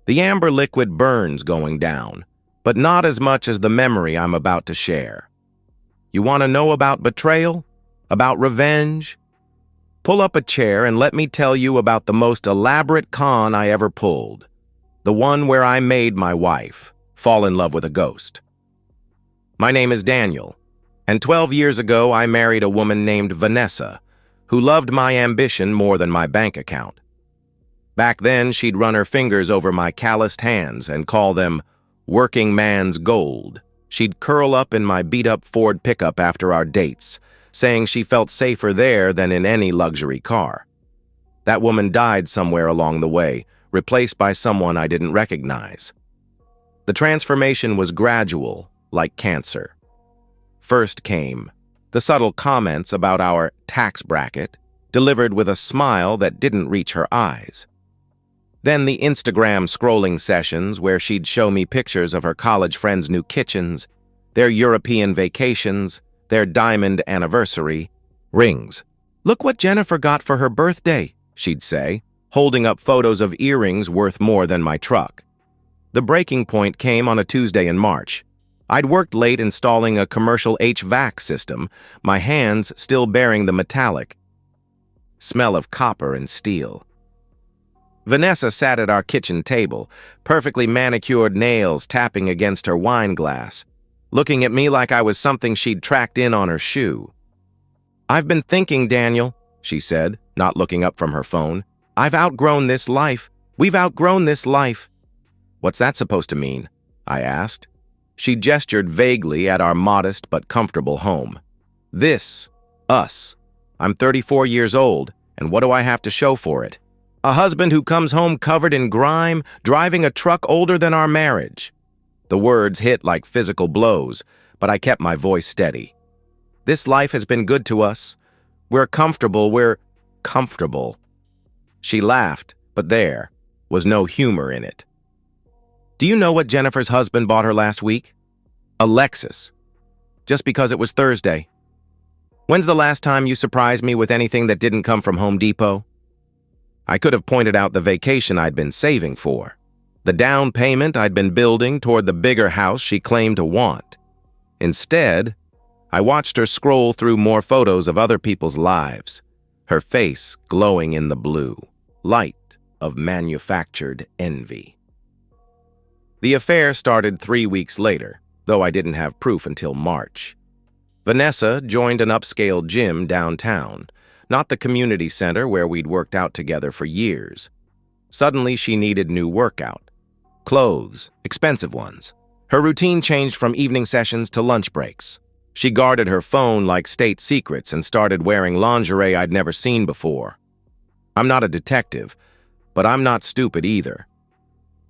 The amber liquid burns going down, but not as much as the memory I'm about to share. You want to know about betrayal? About revenge? Pull up a chair and let me tell you about the most elaborate con I ever pulled. The one where I made my wife fall in love with a ghost. My name is Daniel, and 12 years ago I married a woman named Vanessa, who loved my ambition more than my bank account. Back then, she'd run her fingers over my calloused hands and call them working man's gold. She'd curl up in my beat-up Ford pickup after our dates, saying she felt safer there than in any luxury car. That woman died somewhere along the way, replaced by someone I didn't recognize. The transformation was gradual, like cancer. First came the subtle comments about our tax bracket, delivered with a smile that didn't reach her eyes. Then the Instagram scrolling sessions where she'd show me pictures of her college friends' new kitchens, their European vacations, their diamond anniversary rings. "Look what Jennifer got for her birthday," she'd say, holding up photos of earrings worth more than my truck. The breaking point came on a Tuesday in March. I'd worked late installing a commercial HVAC system, my hands still bearing the metallic smell of copper and steel. Vanessa sat at our kitchen table, perfectly manicured nails tapping against her wine glass, looking at me like I was something she'd tracked in on her shoe. "I've been thinking, Daniel," she said, not looking up from her phone. "I've outgrown this life. We've outgrown this life." "What's that supposed to mean?" I asked. She gestured vaguely at our modest but comfortable home. "This, us. I'm 34 years old, and what do I have to show for it? A husband who comes home covered in grime, driving a truck older than our marriage." The words hit like physical blows, but I kept my voice steady. "This life has been good to us. We're comfortable." She laughed, but there was no humor in it. "Do you know what Jennifer's husband bought her last week? A Lexus. Just because it was Thursday. When's the last time you surprised me with anything that didn't come from Home Depot?" I could have pointed out the vacation I'd been saving for, the down payment I'd been building toward the bigger house she claimed to want. Instead, I watched her scroll through more photos of other people's lives, her face glowing in the blue light of manufactured envy. The affair started 3 weeks later, though I didn't have proof until March. Vanessa joined an upscale gym downtown, not the community center where we'd worked out together for years. Suddenly, she needed new workout. Clothes, expensive ones. Her routine changed from evening sessions to lunch breaks. She guarded her phone like state secrets and started wearing lingerie I'd never seen before. I'm not a detective, but I'm not stupid either.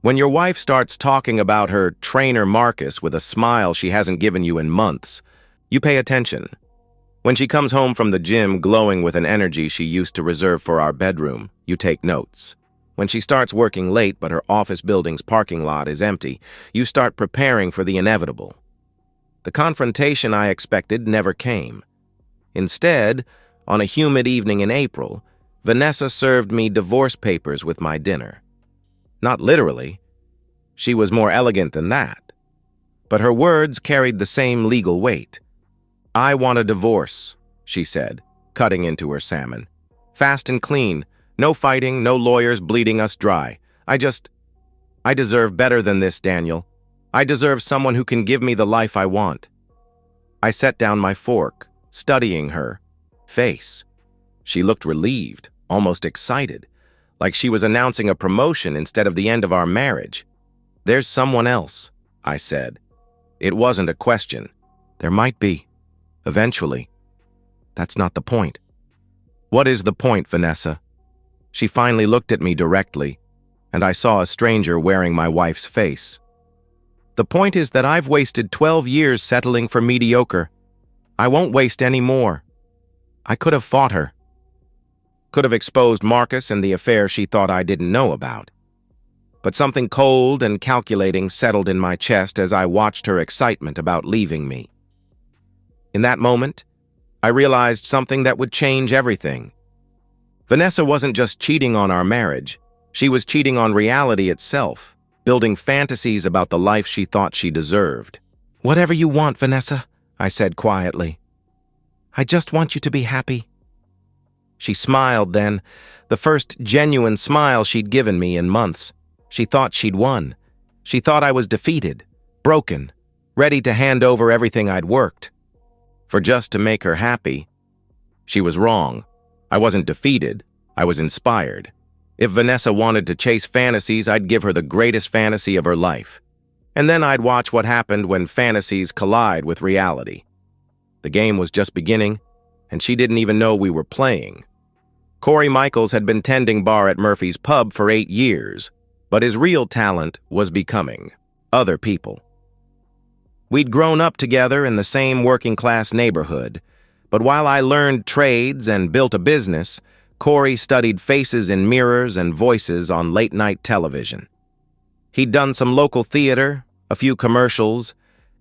When your wife starts talking about her trainer Marcus with a smile she hasn't given you in months, you pay attention. When she comes home from the gym glowing with an energy she used to reserve for our bedroom, you take notes. When she starts working late but her office building's parking lot is empty, you start preparing for the inevitable. The confrontation I expected never came. Instead, on a humid evening in April, Vanessa served me divorce papers with my dinner. Not literally. She was more elegant than that. But her words carried the same legal weight. "I want a divorce," she said, cutting into her salmon. "Fast and clean. No fighting, no lawyers bleeding us dry. I deserve better than this, Daniel. I deserve someone who can give me the life I want." I set down my fork, studying her face. She looked relieved, almost excited, like she was announcing a promotion instead of the end of our marriage. "There's someone else," I said. It wasn't a question. There might be. Eventually. That's not the point. "What is the point, Vanessa?" She finally looked at me directly, and I saw a stranger wearing my wife's face. "The point is that I've wasted 12 years settling for mediocre. I won't waste any more." I could have fought her. Could have exposed Marcus and the affair she thought I didn't know about. But something cold and calculating settled in my chest as I watched her excitement about leaving me. In that moment, I realized something that would change everything. Vanessa wasn't just cheating on our marriage. She was cheating on reality itself. building fantasies about the life she thought she deserved. "Whatever you want, Vanessa," I said quietly. "I just want you to be happy." She smiled then, the first genuine smile she'd given me in months. She thought she'd won. She thought I was defeated, broken, ready to hand over everything I'd worked for just to make her happy. She was wrong. I wasn't defeated. I was inspired. If Vanessa wanted to chase fantasies, I'd give her the greatest fantasy of her life. And then I'd watch what happened when fantasies collide with reality. The game was just beginning, and she didn't even know we were playing. Corey Michaels had been tending bar at Murphy's Pub for 8 years, but his real talent was becoming other people. We'd grown up together in the same working-class neighborhood, but while I learned trades and built a business, Corey studied faces in mirrors and voices on late-night television. He'd done some local theater, a few commercials,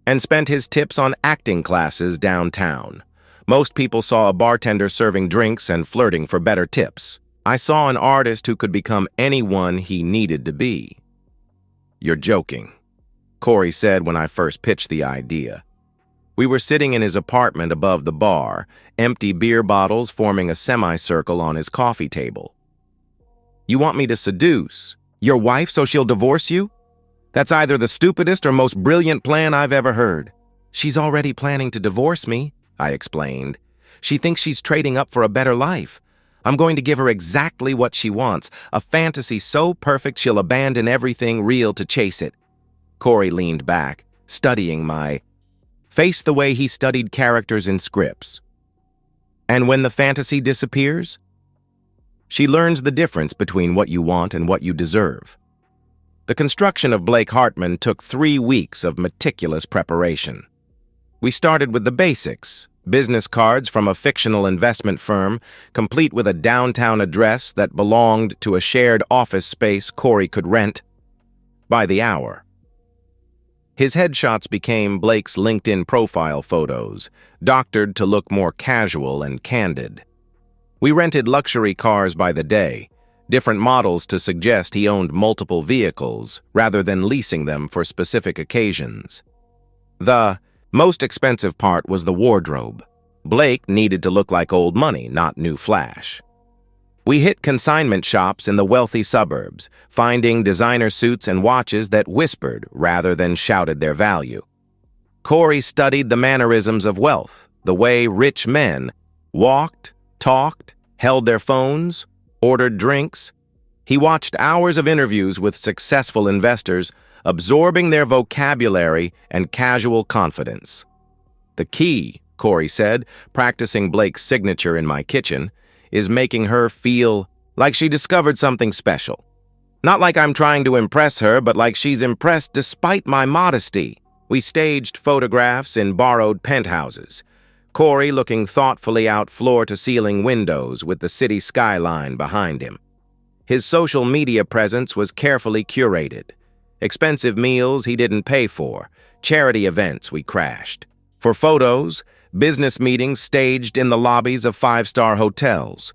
and spent his tips on acting classes downtown. Most people saw a bartender serving drinks and flirting for better tips. I saw an artist who could become anyone he needed to be. "You're joking," Corey said when I first pitched the idea. We were sitting in his apartment above the bar, empty beer bottles forming a semicircle on his coffee table. "You want me to seduce your wife so she'll divorce you? That's either the stupidest or most brilliant plan I've ever heard." "She's already planning to divorce me," I explained. "She thinks she's trading up for a better life. I'm going to give her exactly what she wants, a fantasy so perfect she'll abandon everything real to chase it." Corey leaned back, studying my face the way he studied characters in scripts. "And when the fantasy disappears?" "She learns the difference between what you want and what you deserve." The construction of Blake Hartman took 3 weeks of meticulous preparation. We started with the basics, business cards from a fictional investment firm, complete with a downtown address that belonged to a shared office space Corey could rent by the hour. His headshots became Blake's LinkedIn profile photos, doctored to look more casual and candid. We rented luxury cars by the day, different models to suggest he owned multiple vehicles rather than leasing them for specific occasions. The most expensive part was the wardrobe. Blake needed to look like old money, not new flash. We hit consignment shops in the wealthy suburbs, finding designer suits and watches that whispered rather than shouted their value. Corey studied the mannerisms of wealth, the way rich men walked, talked, held their phones, ordered drinks. He watched hours of interviews with successful investors, absorbing their vocabulary and casual confidence. "The key," Corey said, practicing Blake's signature in my kitchen, "is making her feel like she discovered something special. Not like I'm trying to impress her, but like she's impressed despite my modesty." We staged photographs in borrowed penthouses, Corey looking thoughtfully out floor-to-ceiling windows with the city skyline behind him. His social media presence was carefully curated. Expensive meals he didn't pay for, charity events we crashed. For photos, business meetings staged in the lobbies of 5-star hotels.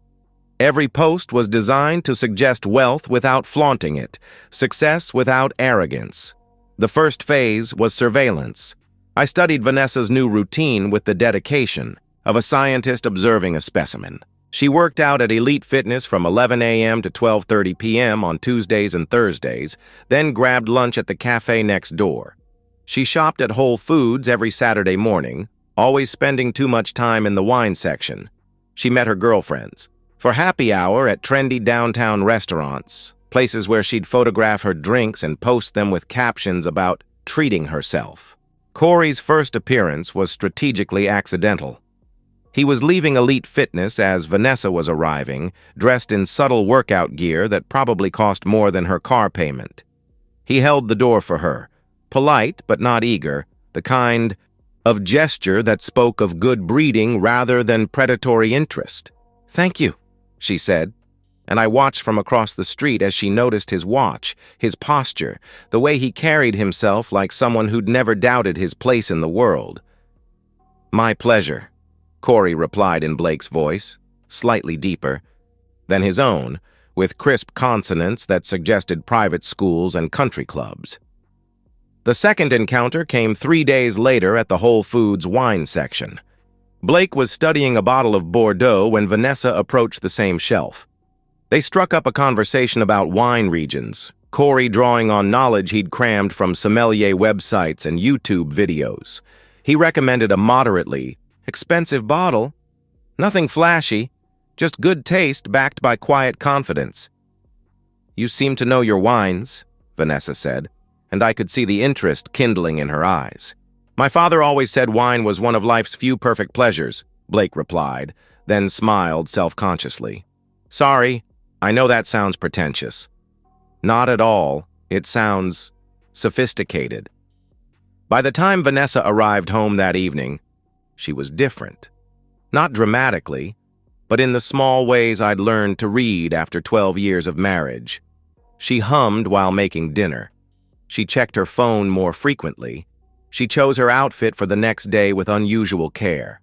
Every post was designed to suggest wealth without flaunting it, success without arrogance. The first phase was surveillance. I studied Vanessa's new routine with the dedication of a scientist observing a specimen. She worked out at Elite Fitness from 11 a.m. to 12:30 p.m. on Tuesdays and Thursdays, then grabbed lunch at the cafe next door. She shopped at Whole Foods every Saturday morning, always spending too much time in the wine section. She met her girlfriends for happy hour at trendy downtown restaurants, places where she'd photograph her drinks and post them with captions about treating herself. Corey's first appearance was strategically accidental. He was leaving Elite Fitness as Vanessa was arriving, dressed in subtle workout gear that probably cost more than her car payment. He held the door for her, polite but not eager, the kind of gesture that spoke of good breeding rather than predatory interest. "Thank you," she said, and I watched from across the street as she noticed his watch, his posture, the way he carried himself like someone who'd never doubted his place in the world. "My pleasure," Corey replied in Blake's voice, slightly deeper than his own, with crisp consonants that suggested private schools and country clubs. The second encounter came 3 days later at the Whole Foods wine section. Blake was studying a bottle of Bordeaux when Vanessa approached the same shelf. They struck up a conversation about wine regions, Corey drawing on knowledge he'd crammed from sommelier websites and YouTube videos. He recommended a moderately expensive bottle. Nothing flashy, just good taste backed by quiet confidence. "You seem to know your wines," Vanessa said, and I could see the interest kindling in her eyes. "My father always said wine was one of life's few perfect pleasures," Blake replied, then smiled self-consciously. "Sorry, I know that sounds pretentious." "Not at all. It sounds sophisticated." By the time Vanessa arrived home that evening, she was different. Not dramatically, but in the small ways I'd learned to read after 12 years of marriage. She hummed while making dinner. She checked her phone more frequently. She chose her outfit for the next day with unusual care.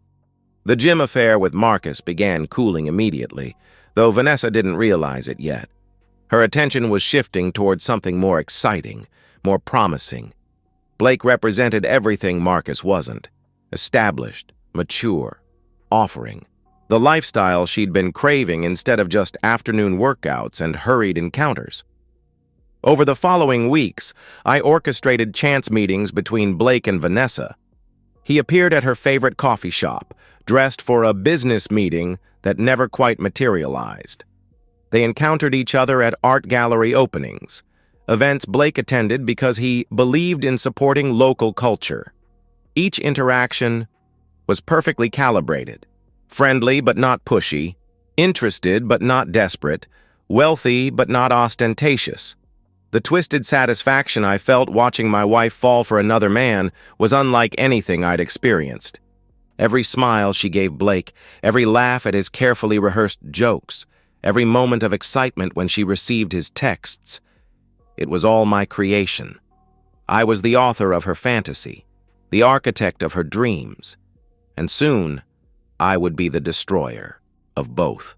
The gym affair with Marcus began cooling immediately, though Vanessa didn't realize it yet. Her attention was shifting towards something more exciting, more promising. Blake represented everything Marcus wasn't: established, mature, offering. The lifestyle she'd been craving instead of just afternoon workouts and hurried encounters. Over the following weeks, I orchestrated chance meetings between Blake and Vanessa. He appeared at her favorite coffee shop, dressed for a business meeting that never quite materialized. They encountered each other at art gallery openings, events Blake attended because he believed in supporting local culture. Each interaction was perfectly calibrated, friendly but not pushy, interested but not desperate, wealthy but not ostentatious. The twisted satisfaction I felt watching my wife fall for another man was unlike anything I'd experienced. Every smile she gave Blake, every laugh at his carefully rehearsed jokes, every moment of excitement when she received his texts. It was all my creation. I was the author of her fantasy, the architect of her dreams, and soon I would be the destroyer of both.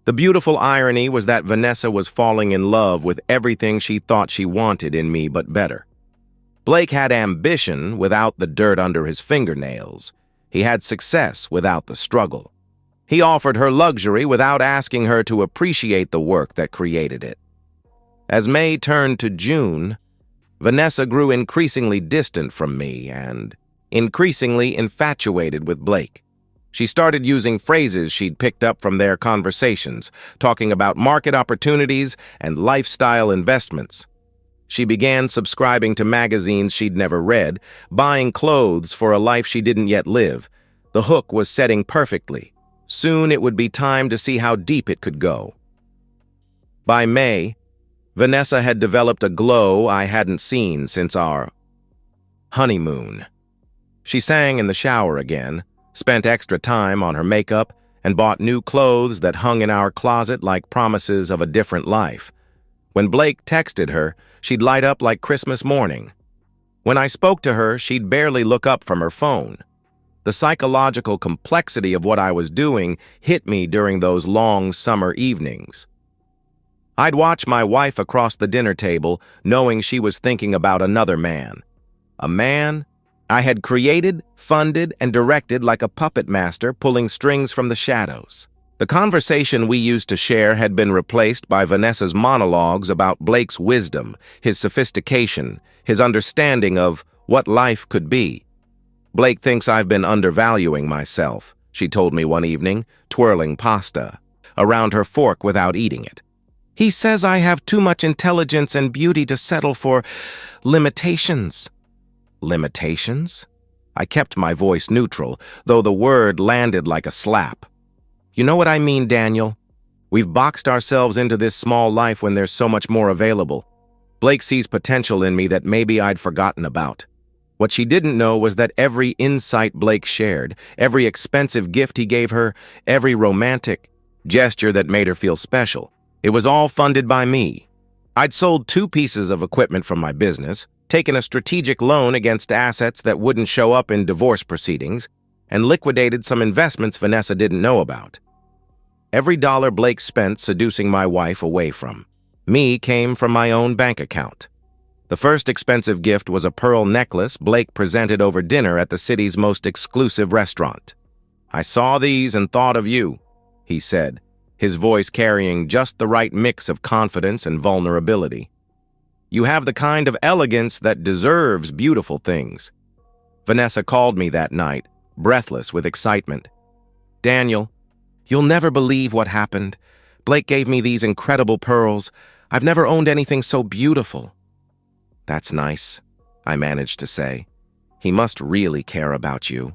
The beautiful irony was that Vanessa was falling in love with everything she thought she wanted in me but better. Blake had ambition without the dirt under his fingernails. He had success without the struggle. He offered her luxury without asking her to appreciate the work that created it. As May turned to June, Vanessa grew increasingly distant from me and increasingly infatuated with Blake. She started using phrases she'd picked up from their conversations, talking about market opportunities and lifestyle investments. She began subscribing to magazines she'd never read, buying clothes for a life she didn't yet live. The hook was setting perfectly. Soon it would be time to see how deep it could go. By May, Vanessa had developed a glow I hadn't seen since our honeymoon. She sang in the shower again, spent extra time on her makeup, and bought new clothes that hung in our closet like promises of a different life. When Blake texted her, she'd light up like Christmas morning. When I spoke to her, she'd barely look up from her phone. The psychological complexity of what I was doing hit me during those long summer evenings. I'd watch my wife across the dinner table, knowing she was thinking about another man. A man I had created, funded, and directed like a puppet master pulling strings from the shadows. The conversation we used to share had been replaced by Vanessa's monologues about Blake's wisdom, his sophistication, his understanding of what life could be. "Blake thinks I've been undervaluing myself," she told me one evening, twirling pasta around her fork without eating it. "He says I have too much intelligence and beauty to settle for limitations." Limitations? I kept my voice neutral, though the word landed like a slap. "You know what I mean, Daniel? We've boxed ourselves into this small life when there's so much more available. Blake sees potential in me that maybe I'd forgotten about." What she didn't know was that every insight Blake shared, every expensive gift he gave her, every romantic gesture that made her feel special, it was all funded by me. I'd sold 2 pieces of equipment from my business, taken a strategic loan against assets that wouldn't show up in divorce proceedings, and liquidated some investments Vanessa didn't know about. Every dollar Blake spent seducing my wife away from me came from my own bank account. The first expensive gift was a pearl necklace Blake presented over dinner at the city's most exclusive restaurant. "I saw these and thought of you," he said, his voice carrying just the right mix of confidence and vulnerability. "You have the kind of elegance that deserves beautiful things." Vanessa called me that night, breathless with excitement. "Daniel, you'll never believe what happened. Blake gave me these incredible pearls. I've never owned anything so beautiful." "That's nice," I managed to say. "He must really care about you."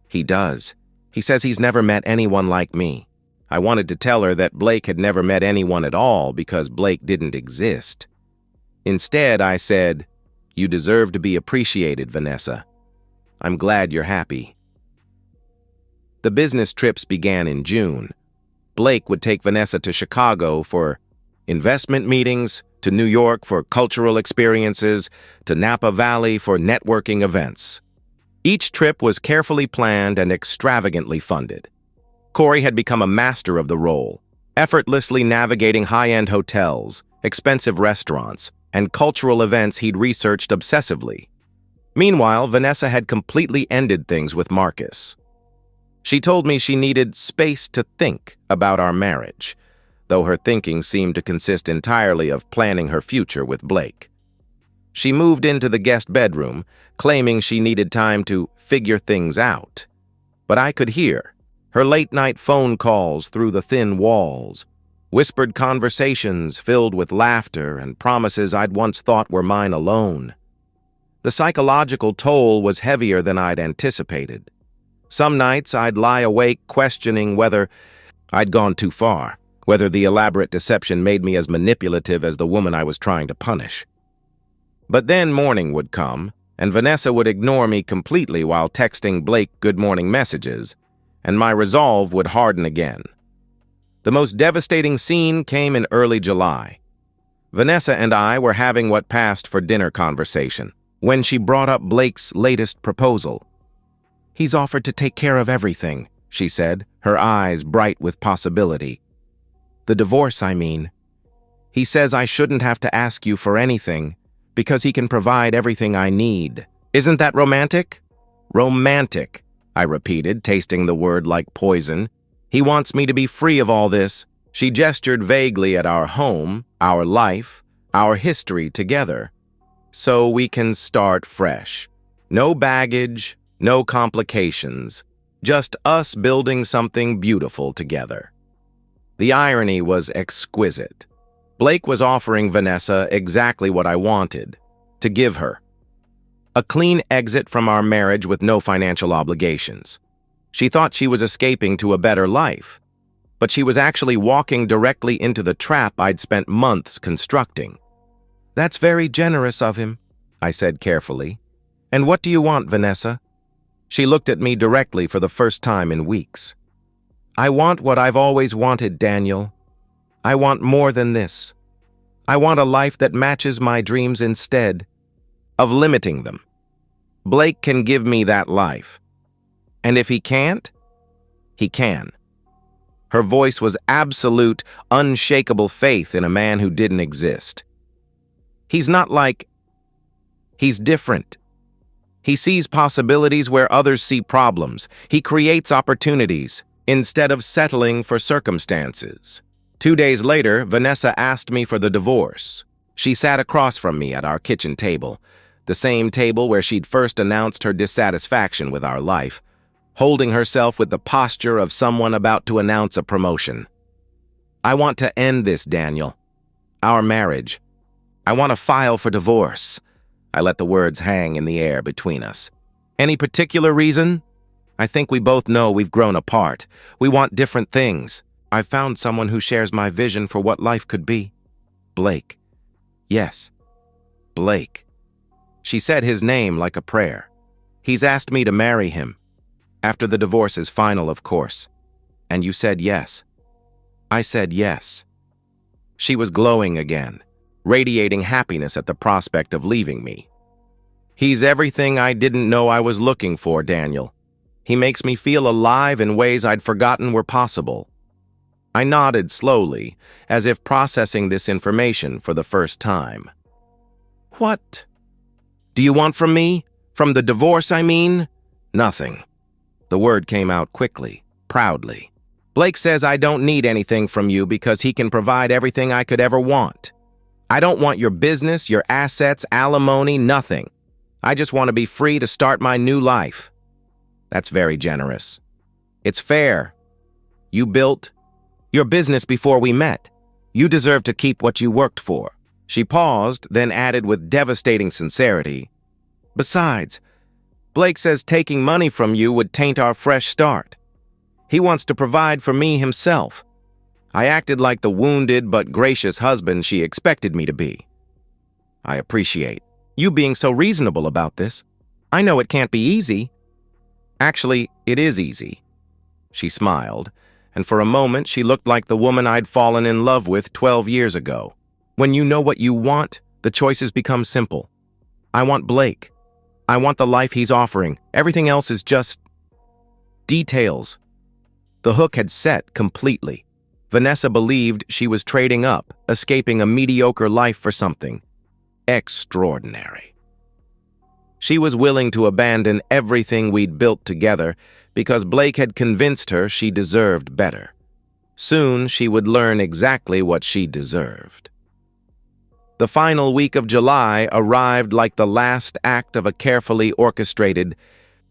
"He does. He says he's never met anyone like me." I wanted to tell her that Blake had never met anyone at all because Blake didn't exist. Instead, I said, "You deserve to be appreciated, Vanessa. I'm glad you're happy." The business trips began in June. Blake would take Vanessa to Chicago for investment meetings, to New York for cultural experiences, to Napa Valley for networking events. Each trip was carefully planned and extravagantly funded. Corey had become a master of the role, effortlessly navigating high-end hotels, expensive restaurants, and cultural events he'd researched obsessively. Meanwhile, Vanessa had completely ended things with Marcus. She told me she needed space to think about our marriage, though her thinking seemed to consist entirely of planning her future with Blake. She moved into the guest bedroom, claiming she needed time to figure things out. But I could hear her late-night phone calls through the thin walls, whispered conversations filled with laughter and promises I'd once thought were mine alone. The psychological toll was heavier than I'd anticipated. Some nights I'd lie awake questioning whether I'd gone too far, whether the elaborate deception made me as manipulative as the woman I was trying to punish. But then morning would come, and Vanessa would ignore me completely while texting Blake good morning messages, and my resolve would harden again. The most devastating scene came in early July. Vanessa and I were having what passed for dinner conversation when she brought up Blake's latest proposal. "He's offered to take care of everything," she said, her eyes bright with possibility. "The divorce, I mean. He says I shouldn't have to ask you for anything because he can provide everything I need. Isn't that romantic?" "Romantic," I repeated, tasting the word like poison. "He wants me to be free of all this." She gestured vaguely at our home, our life, our history together. "So we can start fresh. No baggage, no complications. Just us building something beautiful together." The irony was exquisite. Blake was offering Vanessa exactly what I wanted to give her. A clean exit from our marriage with no financial obligations. She thought she was escaping to a better life, but she was actually walking directly into the trap I'd spent months constructing. "That's very generous of him," I said carefully. "And what do you want, Vanessa?" She looked at me directly for the first time in weeks. "I want what I've always wanted, Daniel. I want more than this. I want a life that matches my dreams instead of limiting them. Blake can give me that life. And if he can't, he can." Her voice was absolute, unshakable faith in a man who didn't exist. "He's not like... He's different. He sees possibilities where others see problems. He creates opportunities instead of settling for circumstances." 2 days later, Vanessa asked me for the divorce. She sat across from me at our kitchen table, the same table where she'd first announced her dissatisfaction with our life, holding herself with the posture of someone about to announce a promotion. "I want to end this, Daniel. Our marriage. I want to file for divorce." I let the words hang in the air between us. "Any particular reason?" "I think we both know we've grown apart. We want different things. I've found someone who shares my vision for what life could be. Blake." "Yes, Blake." She said his name like a prayer. "He's asked me to marry him. After the divorce is final, of course. And you said yes." I said yes. She was glowing again, radiating happiness at the prospect of leaving me. "He's everything I didn't know I was looking for, Daniel. He makes me feel alive in ways I'd forgotten were possible." I nodded slowly, as if processing this information for the first time. What do you want from me? From the divorce, I mean? Nothing. The word came out quickly, proudly. Blake says I don't need anything from you because he can provide everything I could ever want. I don't want your business, your assets, alimony, nothing. I just want to be free to start my new life. That's very generous. It's fair. You built your business before we met. You deserve to keep what you worked for. She paused, then added with devastating sincerity. Besides, Blake says taking money from you would taint our fresh start. He wants to provide for me himself. I acted like the wounded but gracious husband she expected me to be. I appreciate you being so reasonable about this. I know it can't be easy. Actually, it is easy. She smiled, and for a moment she looked like the woman I'd fallen in love with 12 years ago. When you know what you want, the choices become simple. I want Blake. I want the life he's offering. Everything else is just details. The hook had set completely. Vanessa believed she was trading up, escaping a mediocre life for something extraordinary. She was willing to abandon everything we'd built together because Blake had convinced her she deserved better. Soon she would learn exactly what she deserved. The final week of July arrived like the last act of a carefully orchestrated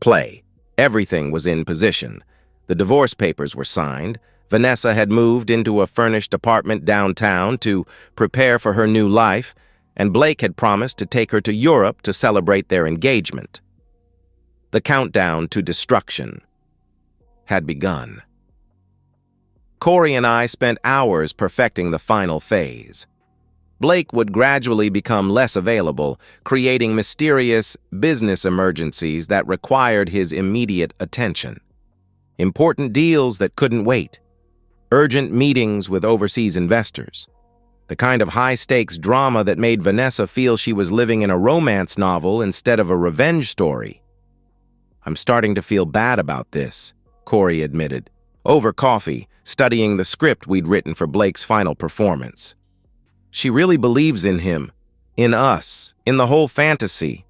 play. Everything was in position. The divorce papers were signed. Vanessa had moved into a furnished apartment downtown to prepare for her new life, and Blake had promised to take her to Europe to celebrate their engagement. The countdown to destruction had begun. Corey and I spent hours perfecting the final phase. Blake would gradually become less available, creating mysterious business emergencies that required his immediate attention. Important deals that couldn't wait. Urgent meetings with overseas investors. The kind of high-stakes drama that made Vanessa feel she was living in a romance novel instead of a revenge story. I'm starting to feel bad about this, Corey admitted, over coffee, studying the script we'd written for Blake's final performance. She really believes in him, in us, in the whole fantasy.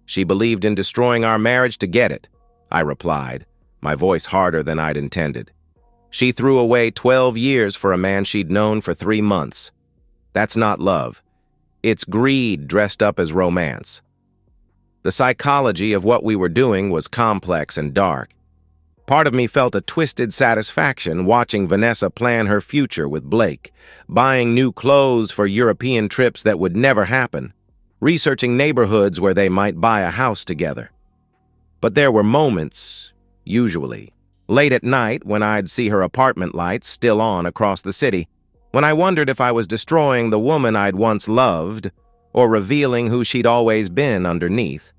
She believed in destroying our marriage to get it, I replied, my voice harder than I'd intended. She threw away 12 years for a man she'd known for 3 months. That's not love. It's greed dressed up as romance. The psychology of what we were doing was complex and dark. Part of me felt a twisted satisfaction watching Vanessa plan her future with Blake, buying new clothes for European trips that would never happen, researching neighborhoods where they might buy a house together. But there were moments, usually, late at night when I'd see her apartment lights still on across the city, when I wondered if I was destroying the woman I'd once loved or revealing who she'd always been underneath.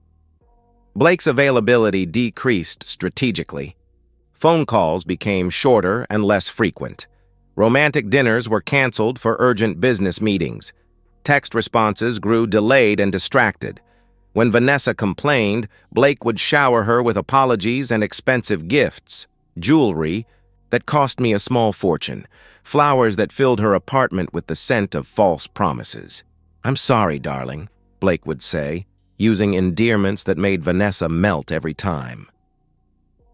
Blake's availability decreased strategically. Phone calls became shorter and less frequent. Romantic dinners were canceled for urgent business meetings. Text responses grew delayed and distracted. When Vanessa complained, Blake would shower her with apologies and expensive gifts, jewelry that cost me a small fortune, flowers that filled her apartment with the scent of false promises. "I'm sorry, darling," Blake would say, using endearments that made Vanessa melt every time.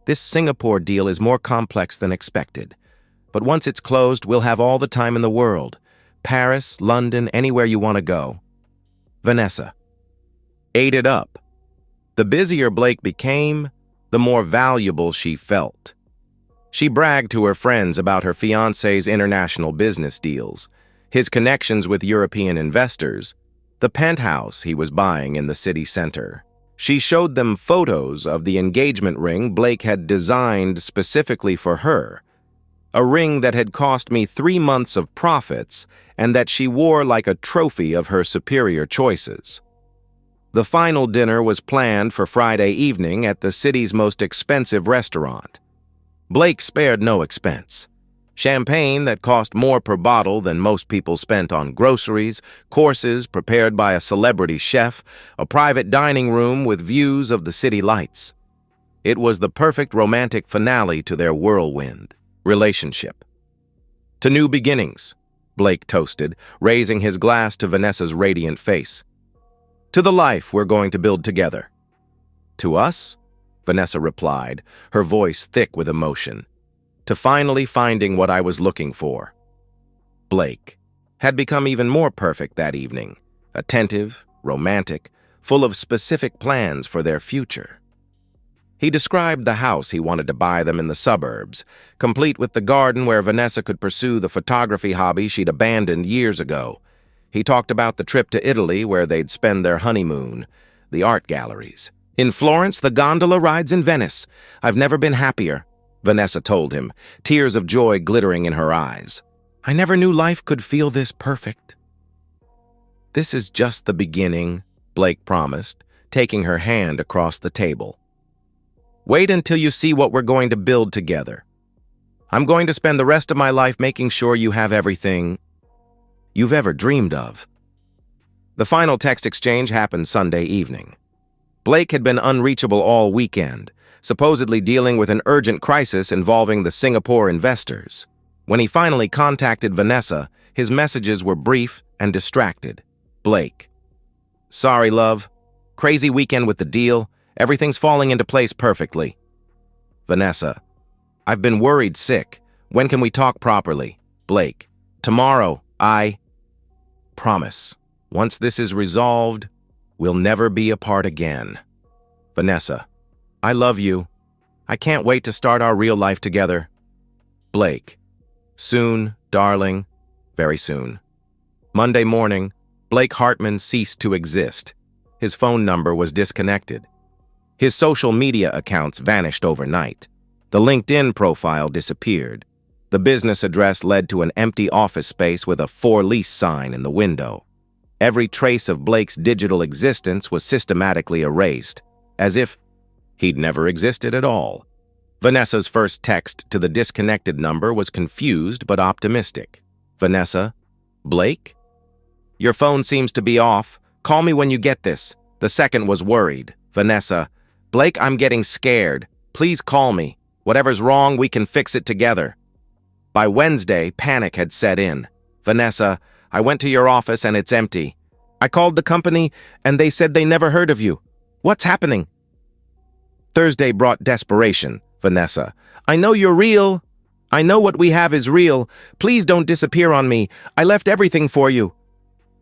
"This Singapore deal is more complex than expected. But once it's closed, we'll have all the time in the world. Paris, London, anywhere you want to go." Vanessa ate it up. The busier Blake became, the more valuable she felt. She bragged to her friends about her fiancé's international business deals, his connections with European investors, the penthouse he was buying in the city center. She showed them photos of the engagement ring Blake had designed specifically for her, a ring that had cost me 3 months of profits and that she wore like a trophy of her superior choices. The final dinner was planned for Friday evening at the city's most expensive restaurant. Blake spared no expense. Champagne that cost more per bottle than most people spent on groceries, courses prepared by a celebrity chef, a private dining room with views of the city lights. It was the perfect romantic finale to their whirlwind relationship. To new beginnings, Blake toasted, raising his glass to Vanessa's radiant face. To the life we're going to build together. To us? Vanessa replied, her voice thick with emotion. To finally finding what I was looking for. Blake had become even more perfect that evening, attentive, romantic, full of specific plans for their future. He described the house he wanted to buy them in the suburbs, complete with the garden where Vanessa could pursue the photography hobby she'd abandoned years ago. He talked about the trip to Italy where they'd spend their honeymoon, the art galleries. In Florence, the gondola rides in Venice. I've never been happier, Vanessa told him, tears of joy glittering in her eyes. I never knew life could feel this perfect. This is just the beginning, Blake promised, taking her hand across the table. Wait until you see what we're going to build together. I'm going to spend the rest of my life making sure you have everything you've ever dreamed of. The final text exchange happened Sunday evening. Blake had been unreachable all weekend, supposedly dealing with an urgent crisis involving the Singapore investors. When he finally contacted Vanessa, his messages were brief and distracted. Blake: sorry, love. Crazy weekend with the deal. Everything's falling into place perfectly. Vanessa: I've been worried sick. When can we talk properly? Blake: tomorrow. I promise. Once this is resolved, we'll never be apart again. Vanessa: I love you. I can't wait to start our real life together. Blake: soon, darling. Very soon. Monday morning, Blake Hartman ceased to exist. His phone number was disconnected. His social media accounts vanished overnight. The LinkedIn profile disappeared. The business address led to an empty office space with a for lease sign in the window. Every trace of Blake's digital existence was systematically erased, as if he'd never existed at all. Vanessa's first text to the disconnected number was confused but optimistic. Vanessa: Blake? Your phone seems to be off. Call me when you get this. The second was worried. Vanessa: Blake, I'm getting scared. Please call me. Whatever's wrong, we can fix it together. By Wednesday, panic had set in. Vanessa: I went to your office and it's empty. I called the company and they said they never heard of you. What's happening? Thursday brought desperation. Vanessa: I know you're real. I know what we have is real. Please don't disappear on me. I left everything for you.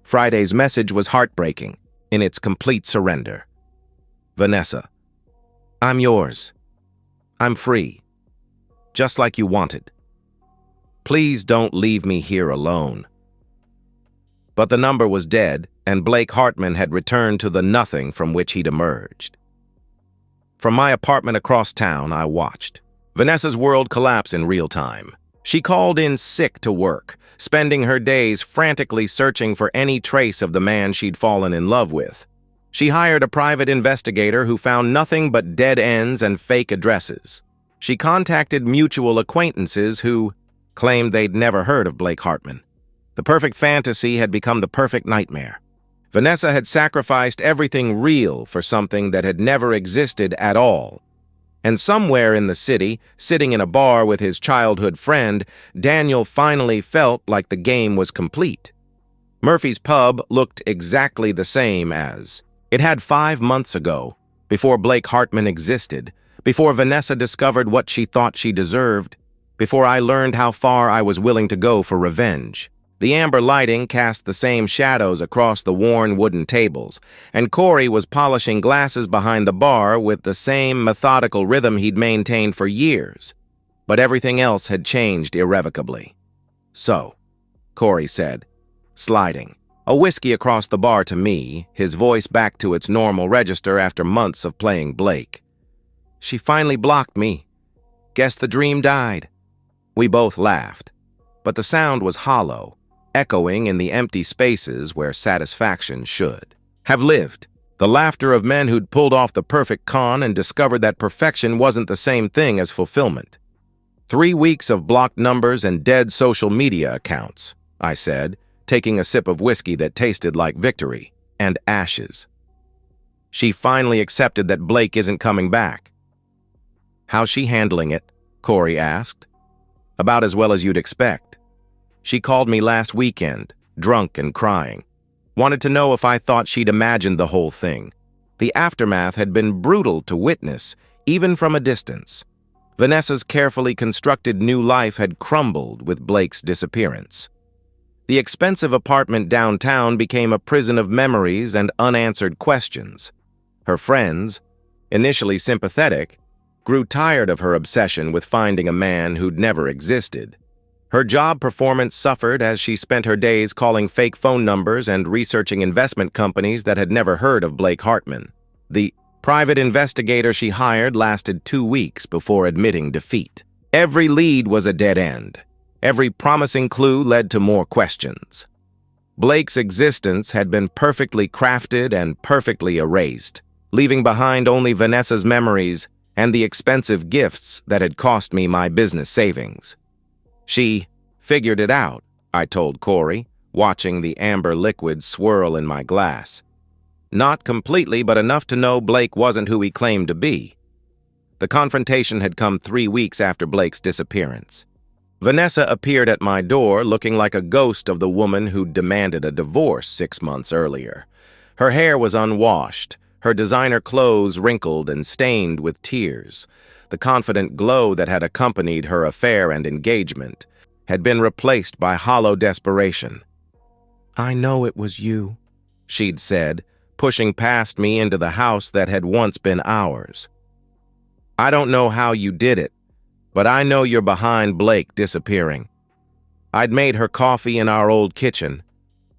Friday's message was heartbreaking in its complete surrender. Vanessa: I'm yours. I'm free. Just like you wanted. Please don't leave me here alone. But the number was dead, and Blake Hartman had returned to the nothing from which he'd emerged. From my apartment across town, I watched Vanessa's world collapse in real time. She called in sick to work, spending her days frantically searching for any trace of the man she'd fallen in love with. She hired a private investigator who found nothing but dead ends and fake addresses. She contacted mutual acquaintances who claimed they'd never heard of Blake Hartman. The perfect fantasy had become the perfect nightmare. Vanessa had sacrificed everything real for something that had never existed at all. And somewhere in the city, sitting in a bar with his childhood friend, Daniel finally felt like the game was complete. Murphy's Pub looked exactly the same as it had 5 months ago, before Blake Hartman existed, before Vanessa discovered what she thought she deserved, before I learned how far I was willing to go for revenge. The amber lighting cast the same shadows across the worn wooden tables, and Corey was polishing glasses behind the bar with the same methodical rhythm he'd maintained for years. But everything else had changed irrevocably. So, Corey said, sliding a whiskey across the bar to me, his voice back to its normal register after months of playing Blake. She finally blocked me. Guess the dream died. We both laughed, but the sound was hollow, echoing in the empty spaces where satisfaction should have lived. The laughter of men who'd pulled off the perfect con and discovered that perfection wasn't the same thing as fulfillment. 3 weeks of blocked numbers and dead social media accounts, I said, taking a sip of whiskey that tasted like victory and ashes. She finally accepted that Blake isn't coming back. How's she handling it? Corey asked. About as well as you'd expect. She called me last weekend, drunk and crying. Wanted to know if I thought she'd imagined the whole thing. The aftermath had been brutal to witness, even from a distance. Vanessa's carefully constructed new life had crumbled with Blake's disappearance. The expensive apartment downtown became a prison of memories and unanswered questions. Her friends, initially sympathetic, grew tired of her obsession with finding a man who'd never existed. Her job performance suffered as she spent her days calling fake phone numbers and researching investment companies that had never heard of Blake Hartman. The private investigator she hired lasted 2 weeks before admitting defeat. Every lead was a dead end. Every promising clue led to more questions. Blake's existence had been perfectly crafted and perfectly erased, leaving behind only Vanessa's memories and the expensive gifts that had cost me my business savings. She figured it out, I told Corey, watching the amber liquid swirl in my glass. Not completely, but enough to know Blake wasn't who he claimed to be. The confrontation had come 3 weeks after Blake's disappearance. Vanessa appeared at my door looking like a ghost of the woman who'd demanded a divorce 6 months earlier. Her hair was unwashed, her designer clothes wrinkled and stained with tears. The confident glow that had accompanied her affair and engagement had been replaced by hollow desperation. "I know it was you," she'd said, pushing past me into the house that had once been ours. "I don't know how you did it, but I know you're behind Blake disappearing." I'd made her coffee in our old kitchen,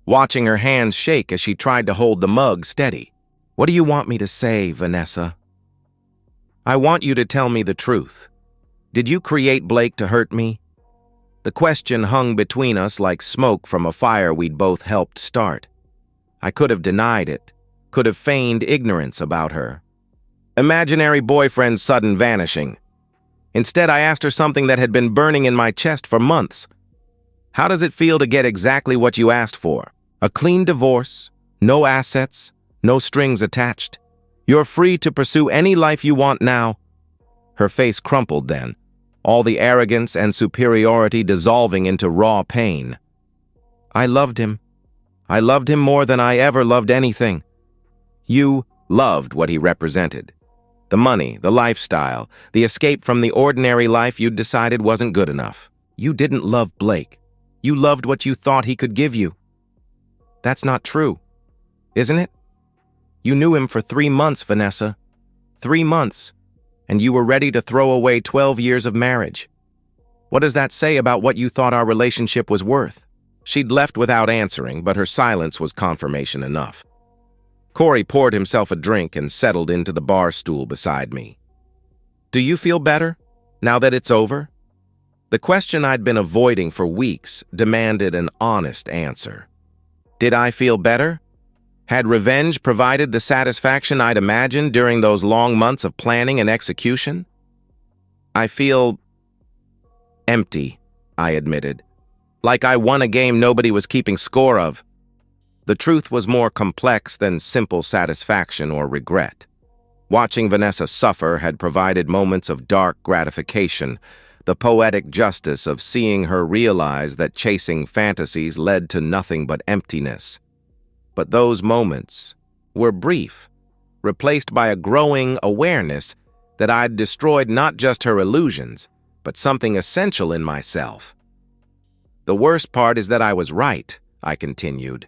watching her hands shake as she tried to hold the mug steady. "What do you want me to say, Vanessa?" "I want you to tell me the truth. Did you create Blake to hurt me?" The question hung between us like smoke from a fire we'd both helped start. I could have denied it, could have feigned ignorance about her. Imaginary boyfriend's sudden vanishing. Instead, I asked her something that had been burning in my chest for months. "How does it feel to get exactly what you asked for? A clean divorce, no assets, no strings attached. You're free to pursue any life you want now." Her face crumpled then, all the arrogance and superiority dissolving into raw pain. "I loved him. I loved him more than I ever loved anything." "You loved what he represented. The money, the lifestyle, the escape from the ordinary life you'd decided wasn't good enough. You didn't love Blake. You loved what you thought he could give you." "That's not true, isn't it? You knew him for 3 months, Vanessa. 3 months, and you were ready to throw away 12 years of marriage. What does that say about what you thought our relationship was worth?" She'd left without answering, but her silence was confirmation enough. Corey poured himself a drink and settled into the bar stool beside me. "Do you feel better, now that it's over?" The question I'd been avoiding for weeks demanded an honest answer. Did I feel better? Had revenge provided the satisfaction I'd imagined during those long months of planning and execution? "I feel empty," I admitted. "Like I won a game nobody was keeping score of." The truth was more complex than simple satisfaction or regret. Watching Vanessa suffer had provided moments of dark gratification, the poetic justice of seeing her realize that chasing fantasies led to nothing but emptiness. But those moments were brief, replaced by a growing awareness that I'd destroyed not just her illusions, but something essential in myself. "The worst part is that I was right," I continued.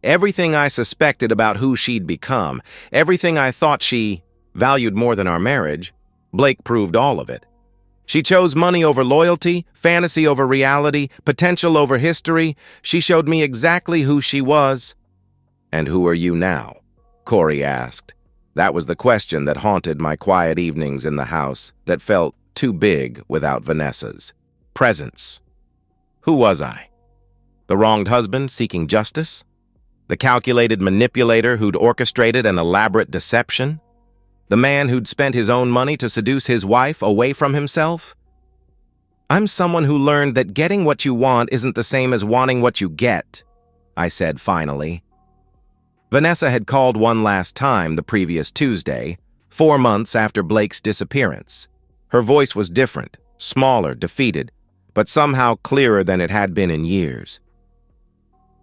"Everything I suspected about who she'd become, everything I thought she valued more than our marriage, Blake proved all of it. She chose money over loyalty, fantasy over reality, potential over history. She showed me exactly who she was." "And who are you now?" Corey asked. That was the question that haunted my quiet evenings in the house that felt too big without Vanessa's presence. Who was I? The wronged husband seeking justice? The calculated manipulator who'd orchestrated an elaborate deception? The man who'd spent his own money to seduce his wife away from himself? "I'm someone who learned that getting what you want isn't the same as wanting what you get," I said finally. Vanessa had called one last time the previous Tuesday, 4 months after Blake's disappearance. Her voice was different, smaller, defeated, but somehow clearer than it had been in years.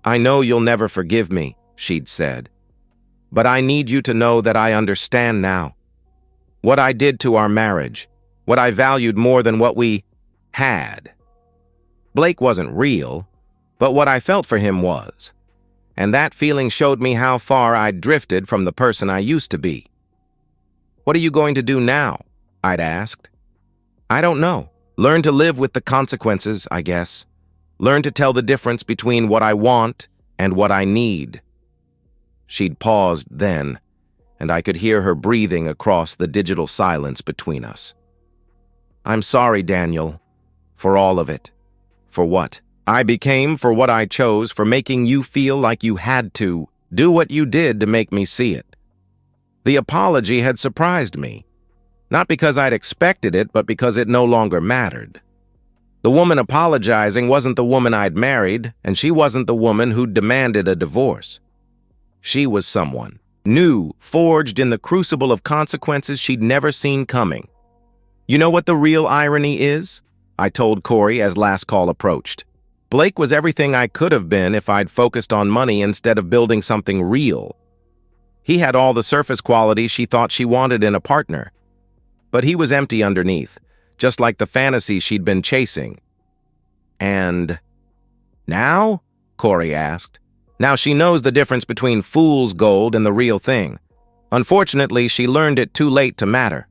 "I know you'll never forgive me," she'd said, "but I need you to know that I understand now. What I did to our marriage, what I valued more than what we had. Blake wasn't real, but what I felt for him was. And that feeling showed me how far I'd drifted from the person I used to be." "What are you going to do now?" I'd asked. "I don't know. Learn to live with the consequences, I guess. Learn to tell the difference between what I want and what I need." She'd paused then, and I could hear her breathing across the digital silence between us. "I'm sorry, Daniel, for all of it. For what I became, for what I chose, for making you feel like you had to do what you did to make me see it." The apology had surprised me, not because I'd expected it, but because it no longer mattered. The woman apologizing wasn't the woman I'd married, and she wasn't the woman who'd demanded a divorce. She was someone new, forged in the crucible of consequences she'd never seen coming. "You know what the real irony is?" I told Corey as last call approached. "Blake was everything I could have been if I'd focused on money instead of building something real. He had all the surface qualities she thought she wanted in a partner, but he was empty underneath, just like the fantasy she'd been chasing." "And now?" Corey asked. "Now she knows the difference between fool's gold and the real thing. Unfortunately, she learned it too late to matter.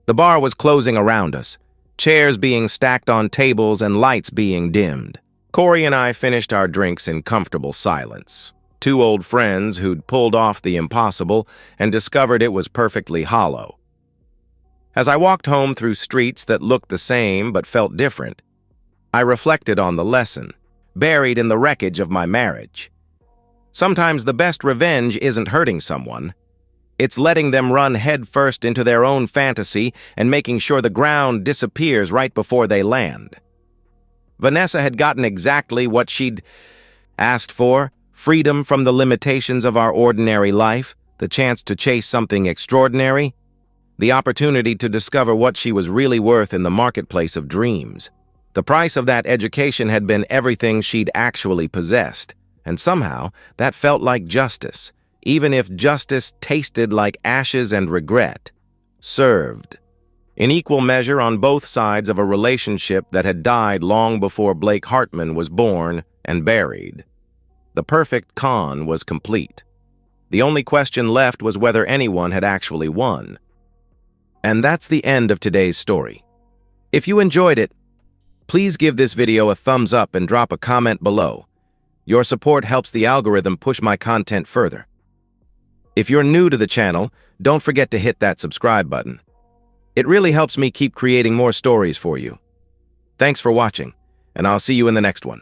The bar was closing around us, chairs being stacked on tables and lights being dimmed. Corey and I finished our drinks in comfortable silence. Two old friends who'd pulled off the impossible and discovered it was perfectly hollow. As I walked home through streets that looked the same but felt different, I reflected on the lesson, buried in the wreckage of my marriage. Sometimes the best revenge isn't hurting someone. It's letting them run headfirst into their own fantasy and making sure the ground disappears right before they land. Vanessa had gotten exactly what she'd asked for: freedom from the limitations of our ordinary life, the chance to chase something extraordinary, the opportunity to discover what she was really worth in the marketplace of dreams. The price of that education had been everything she'd actually possessed, and somehow that felt like justice, even if justice tasted like ashes and regret. Served. In equal measure on both sides of a relationship that had died long before Blake Hartman was born and buried. The perfect con was complete. The only question left was whether anyone had actually won. And that's the end of today's story. If you enjoyed it, please give this video a thumbs up and drop a comment below. Your support helps the algorithm push my content further. If you're new to the channel, don't forget to hit that subscribe button. It really helps me keep creating more stories for you. Thanks for watching, and I'll see you in the next one.